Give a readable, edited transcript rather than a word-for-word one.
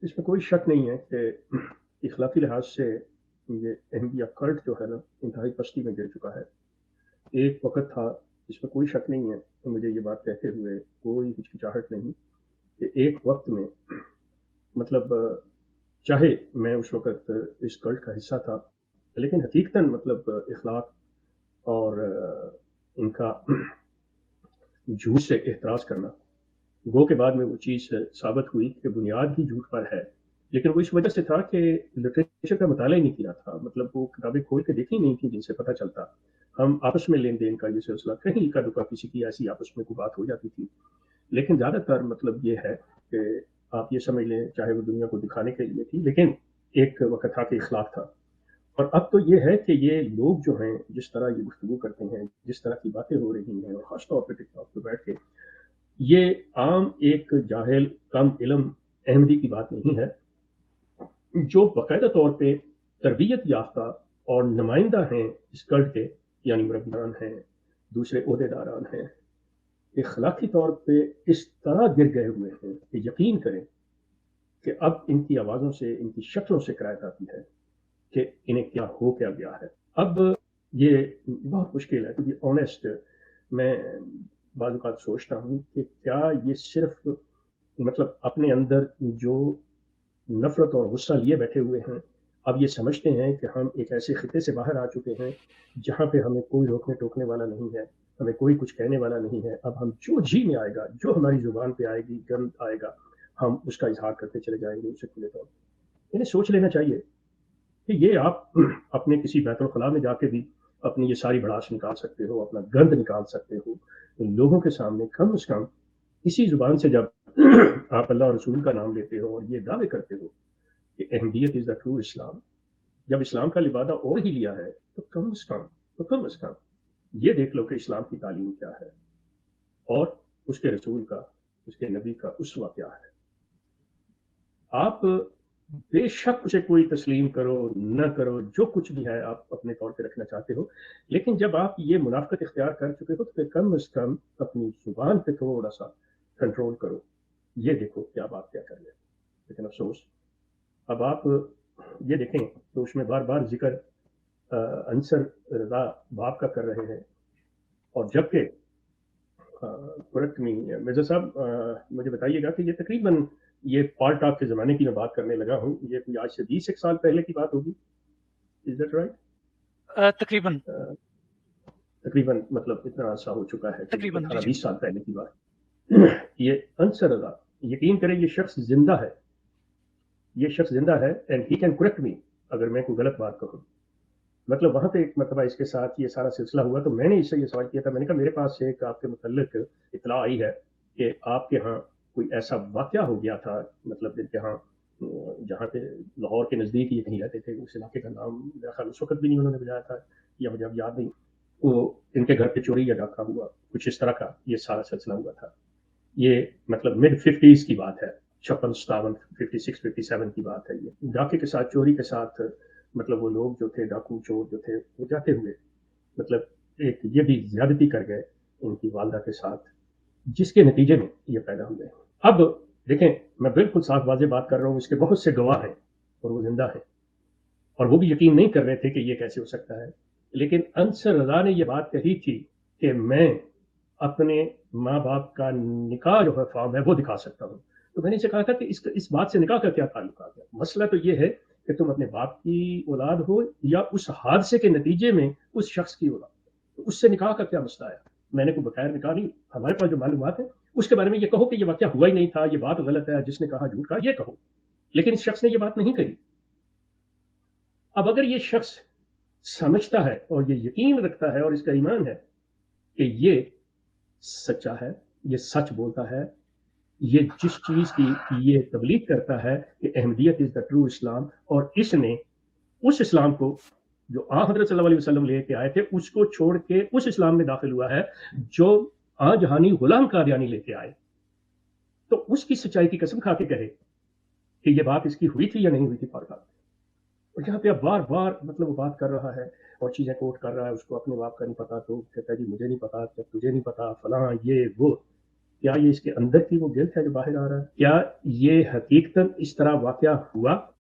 इसमें कोई शक नहीं है कि इखलाकी लिहाज से ये अहमदिया कल्ट जो है ना, इंतहाई पस्ती में गिर चुका है। एक वक़्त था, इसमें कोई शक नहीं है, तो मुझे ये बात कहते हुए कोई हिचकिचाहट नहीं कि एक वक़्त में मतलब चाहे मैं उस वक़्त इस कल्ट का हिस्सा था, लेकिन हकीकतन मतलब इखलाक और इनका झूठ से एहतराज़ करना, गो के बाद में वो चीज़ साबित हुई कि बुनियाद ही झूठ पर है। लेकिन वो इस वजह से था कि लिटरेचर का मुताला ही नहीं किया था, मतलब वो किताबें खोल के देखी नहीं थी जिनसे पता चलता। हम आपस में लेन-देन का ये सिलसिला कहीं इक्का-दुक्का किसी की ऐसी आपस में कोई बात हो जाती थी। लेकिन ज़्यादातर मतलब ये है कि आप ये समझ लें, चाहे वो दुनिया को दिखाने के लिए थी, लेकिन एक वक़्त था कि इखलाक था। और अब तो ये है कि ये लोग जो हैं, जिस तरह ये गुफ्तगू करते हैं, जिस तरह की बातें हो रही हैं और ख़ास तौर पे टिकटॉक पे बैठ के, ये आम एक जाहिल, कम इल्म अहमदी की बात नहीं है, जो बाकायदा तौर पे तरबियत याफ्ता और नुमाइंदा हैं इस कल्ट के, यानी मुरब्बियान हैं, दूसरे ओहदेदारान हैं, इखलाकी तौर पे इस तरह गिर गए हुए हैं कि यकीन करें कि अब इनकी आवाज़ों से, इनकी शक्लों से शिकायत आती है कि इन्हें क्या गया है। अब ये बहुत मुश्किल है, टू बी ऑनेस्ट। मैं बाज़ औक़ात सोचता हूँ कि क्या ये सिर्फ़ मतलब अपने अंदर जो नफ़रत और गुस्सा लिए बैठे हुए हैं, अब ये समझते हैं कि हम एक ऐसे खित्ते से बाहर आ चुके हैं, जहाँ पे हमें कोई रोकने-टोकने वाला नहीं है, हमें कोई कुछ कहने वाला नहीं है। अब हम जो जी में आएगा, जो हमारी ज़ुबान पे आएगी, गंद आएगा, हम उसका इज़हार करते चले जाएँगे उसे खुले तौर पे। इन्हें सोच लेना चाहिए कि ये आप अपने किसी बैतुल ख़ला में जाके भी अपनी ये सारी भड़ास निकाल सकते हो, अपना गंद निकाल सकते हो। तो लोगों के सामने कम से कम इसी ज़ुबान से जब आप अल्लाह और रसूल का नाम लेते हो और ये दावे करते हो कि अहमदियत इज़ द ट्रू इस्लाम, जब इस्लाम का लिबादा ओढ़ ही लिया है, तो कम से कम ये देख लो कि इस्लाम की तालीम क्या है और उसके रसूल का, उसके नबी का उसवा क्या है। आप बेशक उसे कोई तस्लीम करो, न करो, जो कुछ भी है आप अपने तौर पे रखना चाहते हो, लेकिन जब आप ये मुनाफ़िक़त इख्तियार कर चुके हो, तो फिर कम से कम अपनी ज़ुबान पे थोड़ा-सा कंट्रोल करो। ये देखो कि अब आप क्या कर रहे हो। लेकिन अफ़सोस, अब आप ये देखें तो उसमें बार-बार ज़िक्र अंसर रज़ा बाप का कर रहे हैं, और जबकि करेक्ट मी मिर्ज़ा साहब, मुझे बताइएगा कि ये तकरीबन ये पॉल टॉक के ज़माने की मैं बात करने लगा हूँ, ये कोई आज से 20 एक साल पहले की बात होगी, इज़ दैट राइट? तकरीबन अ, तकरीबन मतलब इतना अरसा हो चुका है कि तकरीबन जी जी 18-20 साल पहले की बात। ये अंसर रज़ा, यकीन करें ये शख्स ज़िंदा है, ये शख्स ज़िंदा है एंड ही कैन करेक्ट मी अगर मैं कोई गलत बात कहूँ। मतलब वहाँ पे एक मरतबा इसके साथ ये सारा सिलसिला हुआ, तो मैंने इससे ये सवाल किया था, मैंने कहा मेरे पास एक आपके मुतल्लिक इत्तला आई है कि आपके यहाँ कोई ऐसा वाक़या हो गया था, मतलब जिनके यहाँ जहाँ पे लाहौर के नज़दीक ये कहीं रहते थे, उस इलाके का नाम मेरा ख़्याल उस वक़्त भी नहीं उन्होंने बताया था, या मुझे अब याद नहीं। वो इनके घर पे चोरी या डाका हुआ, कुछ इस तरह का ये सारा सिलसिला हुआ था। ये मतलब मिड 50s की बात है, 56-57, 56-57 की बात है ये। डाके के साथ, चोरी के साथ, मतलब वो लोग जो थे, डाकू चोर जो थे, वो जाते हुए मतलब एक ये भी ज़्यादती कर गए उनकी वालदा के साथ, जिसके नतीजे में ये पैदा हुए। अब देखें, मैं बिल्कुल साफ वाज़ेह बात कर रहा हूँ, इसके बहुत से गवाह हैं और वो ज़िंदा हैं, और वो भी यकीन नहीं कर रहे थे कि ये कैसे हो सकता है। लेकिन अंसर रज़ा ने ये बात कही थी कि मैं अपने माँ-बाप का निकाह जो है फ़ॉर्म है वो दिखा सकता हूँ। तो मैंने इसे कहा था कि इस बात से निकाह का क्या ताल्लुक आ गया? मसला तो ये है कि तुम अपने बाप की औलाद हो या उस हादसे के नतीजे में उस शख्स की औलाद। तो उससे निकाह का क्या मसला आया? मैंने कोई बगैर निकाह नहीं, हमारे पास जो मालूमात है उसके बारे में ये कहो कि ये वाक़या हुआ ही नहीं था, ये बात गलत है, जिसने कहा झूठ कहा, ये कहो। लेकिन इस शख्स ने ये बात नहीं कही। अब अगर ये शख्स समझता है और ये यकीन रखता है और इसका ईमान है कि ये सच्चा है, ये सच बोलता है, ये जिस चीज़ की ये तबलीग करता है कि अहमदियत इज़ द ट्रू इस्लाम, और इसने उस इस्लाम को जो हज़रत सल्लल्लाहु अलैहि वसल्लम लेके आए थे, उसको छोड़ के उस इस्लाम में दाखिल हुआ है, जो जहानी गुलाम कादियानी लेके आए। तो उसकी सच्चाई की कसम खा के कहे कि ये बात इसकी हुई थी या नहीं हुई थी पारखा। और यहाँ पे अब बार-बार मतलब वो बात कर रहा है और चीज़ें कोट कर रहा है, उसको अपने बाप का नहीं पता, तो कहता है जी मुझे नहीं पता, जब तुझे नहीं पता, फलाँ ये वो। کیا یہ اس کے اندر کی وہ گلٹ ہے جو باہر آ رہا ہے؟ کیا یہ حقیقتاً اس طرح واقعہ ہوا؟